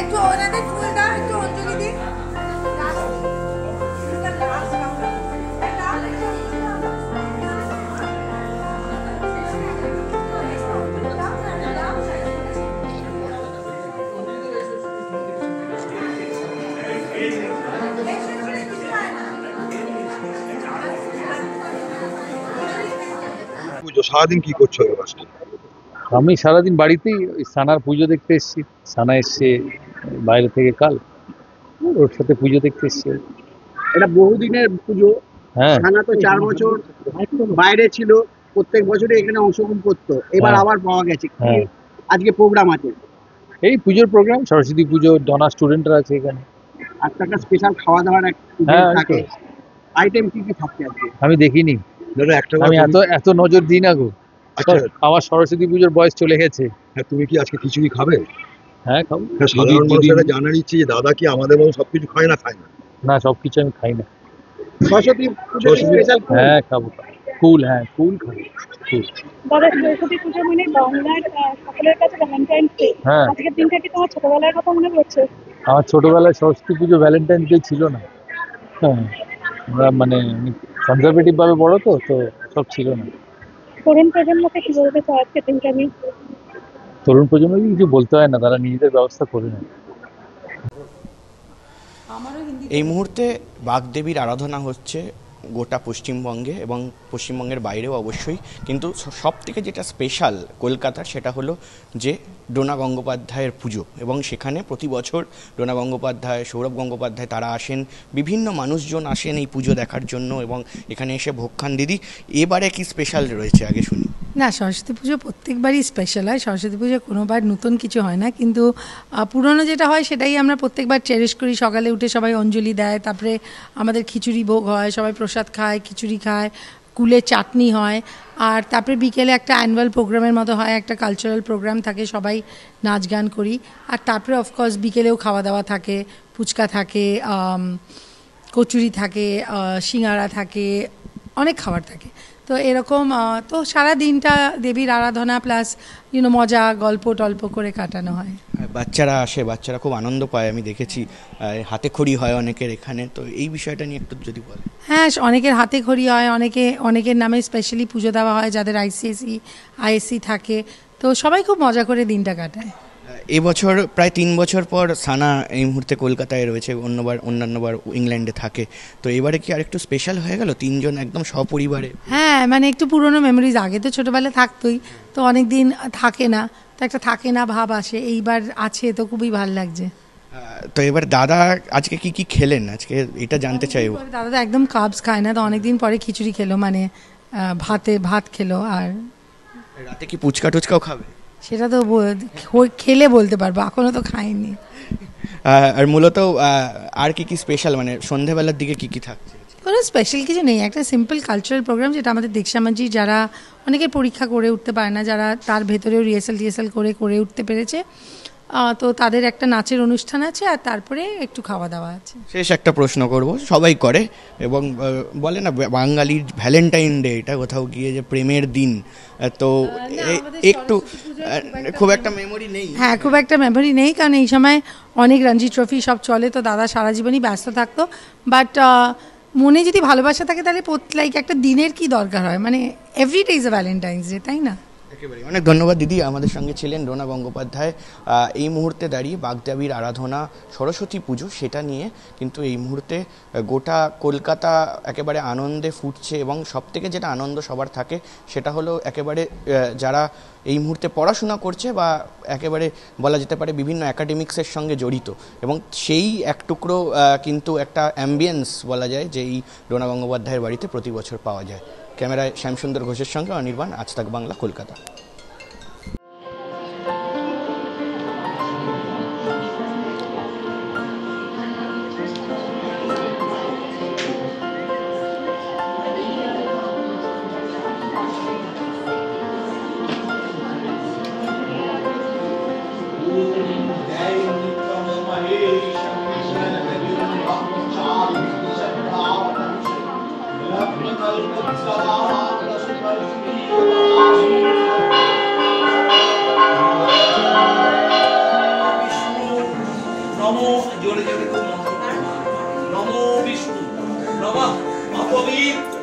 একটু ওনাদের ফুলটা একটু অঞ্জলি দিন। পুজো সারাদিন কি করছো? আমি সারাদিন বাড়িতেই ওই সানার পুজো দেখতে এসেছি। সানা এসছে বাইরে থেকে কাল, ওর সাথে পুজো দেখতে এসছে। এটা বহুদিনের পুজো। হ্যাঁ, সানা তো 4 বছর বাইরে ছিল, প্রত্যেক বছরই এখানে অংশগ্রহণ করতো, এবার হ্যাঁ। আবার পাওয়া গেছে। কি হ্যাঁ। আজকে প্রোগ্রাম আছে? এই পুজোর প্রোগ্রাম, সরস্বতী পুজো, ডনা স্টুডেন্টরা আছে এখানে। আর একটা স্পেশাল খাওয়া দাওয়ার এক হ্যাঁ, থাকে। আইটেম কি কি থাকছে আজকে? আমি দেখিনি, দাদা একটা আমি এত নজর দিই না গো। আচ্ছা, আমার সরস্বতী পুজোর বয়স চলে গেছে। হ্যাঁ, তুমি কি আজকে খিচুড়ি খাবে? হ্যাঁ, খাবো। হ্যাঁ, সাধারণ মানুষেরা জানার ইচ্ছে যে দাদা কি আমাদের মতো সবকিছু খায় না? খায় না, না, সবকিছু আমি খাই না। সরস্বতী পুজো স্পেশাল। হ্যাঁ, খাবো। কুল, হ্যাঁ, কুল খাবো। কুল। দাদা, সরস্বতী পুজো মানে বাংলার সকলের কাছে ভ্যালেন্টাইন্স ডে। হ্যাঁ। আজকের দিনটা কি তোমার ছোটবেলার কথা মনে পড়ছে? আমার ছোটবেলায় সরস্বতী পুজো ভ্যালেন্টাইন্স ডে ছিল না। হ্যাঁ, আমরা মানে কনজারভেটিভ ভাবে বড় তো সব ছিল না। তরুণ প্রজন্মকে কি বলতে চাও আজকের দিনটা নিয়ে? তরুণ প্রজন্মকে কিছু বলতে হয় না, তারা নিজেদের ব্যবস্থা করে নেয়। এই মুহূর্তে বাগদেবীর আরাধনা হচ্ছে গোটা পশ্চিমবঙ্গে এবং পশ্চিমবঙ্গের বাইরেও অবশ্যই, কিন্তু সব থেকে যেটা স্পেশাল কলকাতার সেটা হলো যে ডোনা গঙ্গোপাধ্যায়ের পুজো, এবং সেখানে প্রতি বছর ডোনা গঙ্গোপাধ্যায়, সৌরভ গঙ্গোপাধ্যায় তারা আসেন, বিভিন্ন মানুষজন আসেন এই পুজো দেখার জন্য এবং এখানে এসে ভোগ খান। দিদি, এবারে কি স্পেশাল রয়েছে আগে শুনি। না, সরস্বতী পুজো প্রত্যেকবারই স্পেশাল হয়। সরস্বতী পুজো কোনোবার নতুন কিছু হয় না, কিন্তু পুরনো যেটা হয় সেটাই আমরা প্রত্যেকবার চেরিশ করি। সকালে উঠে সবাই অঞ্জলি দেয়, তারপরে আমাদের খিচুড়ি ভোগ হয়, সবাই প্রসাদ খায়, খিচুড়ি খায়, কুলের চাটনি হয়, আর তারপরে বিকেলে একটা অ্যানুয়াল প্রোগ্রামের মতো হয়, একটা কালচারাল প্রোগ্রাম থাকে, সবাই নাচ গান করি। আর তারপরে অফকোর্স বিকেলেও খাওয়া দাওয়া থাকে, ফুচকা থাকে, কচুরি থাকে, সিঙ্গারা থাকে, অনেক খাবার থাকে। তো এরকম তো সারা দিনটা দেবীর আরাধনা প্লাস মজা গল্প টল্প করে কাটানো হয়। বাচ্চারা আসে, বাচ্চারা খুব আনন্দ পায়, আমি দেখেছি হাতে খড়ি হয় অনেকের এখানে, তো এই বিষয়টা নিয়ে একটু যদি বলেন। হ্যাঁ, অনেকের হাতে খড়ি হয়, অনেকের নামে স্পেশালি পুজো দেওয়া হয় যাদের আইএসসি থাকে, তো সবাই খুব মজা করে দিনটা কাটায়। এবছর প্রায় 3 বছর পর সানা এই মুহূর্তে কলকাতায় রয়েছে, অন্যান্যবার ইংল্যান্ডে থাকে, তো এবারে কি আরেকটু স্পেশাল হয়ে গেল, 3 জন একদম সপরিবারে? হ্যাঁ, মানে একটু পুরনো মেমোরিজ। আগে তো ছোটোবেলা থাকতোই, তো অনেক দিন থাকে না, তো একটা থাকে না ভাব আসে, এইবার আছে, তো খুবই ভালো লাগছে। তো এবার দাদা আজকে কি খেলেন আজকে, এটা জানতে চাইব। দাদা তো একদম কার্বস খায় না, তো অনেকদিন পরে খিচুড়ি খেলো, মানে ভাত খেলো। আর রাতে কি ফুচকা টুচকাও খাবে? সেটা তো খেলে বলতে পারবো, এখনো তো খাইনি। আর মূলত আর কি স্পেশাল, মানে সন্ধ্যাবেলার দিকে কি থাকছে? কোনো স্পেশাল কিছু নেই, একটা সিম্পল কালচারাল প্রোগ্রাম, যেটা আমাদের দীক্ষামাঝি যারা অনেকের পরীক্ষা করে উঠতে পারে না, যারা তার ভেতরেও রিহার্সাল করে উঠতে পেরেছে, তো তাদের একটা নাচের অনুষ্ঠান আছে, আর তারপরে একটু খাওয়া দাওয়া আছে। শেষ একটা প্রশ্ন করব, সবাই করে এবং বলে না বাঙালির ভ্যালেন্টাইন ডে, এটা কোথাও গিয়ে যে প্রেমের দিন, তো একটু খুব একটা মেমোরি নেই। হ্যাঁ, খুব একটা মেমোরি নেই, কারণ এই সময় অনেক রঞ্জি ট্রফি সব চলে, তো দাদা সারা জীবনই ব্যস্ত থাকতো। বাট মনে যদি ভালোবাসা থাকে তাহলে লাইক একটা দিনের কি দরকার হয়, মানে everyday is a Valentine's day, তাই না? একেবারে অনেক ধন্যবাদ দিদি, আমাদের সঙ্গে ছিলেন ডোনা গঙ্গোপাধ্যায়। এই মুহূর্তে দাঁড়িয়ে বাগদেবীর আরাধনা, সরস্বতী পুজো, সেটা নিয়ে কিন্তু এই মুহূর্তে গোটা কলকাতা একেবারে আনন্দে ফুটছে, এবং সবথেকে যেটা আনন্দ সবার থাকে সেটা হলো একেবারে যারা এই মুহূর্তে পড়াশোনা করছে বা একেবারে বলা যেতে পারে বিভিন্ন অ্যাকাডেমিক্সের সঙ্গে জড়িত, এবং সেই এক টুকরো কিন্তু একটা অ্যাম্বিয়েন্স বলা যায় যে এই ডোনা গঙ্গোপাধ্যায়ের বাড়িতে প্রতি বছর পাওয়া যায়। ক্যামেরায় শ্যামসুন্দর ঘোষের সঙ্গে অনির্বাণ, আজ তাক বাংলা, কলকাতা। নমো জোরে জোরে খুব মন্ত্র নমো বিষ্ণু নমঃ অপবিত্র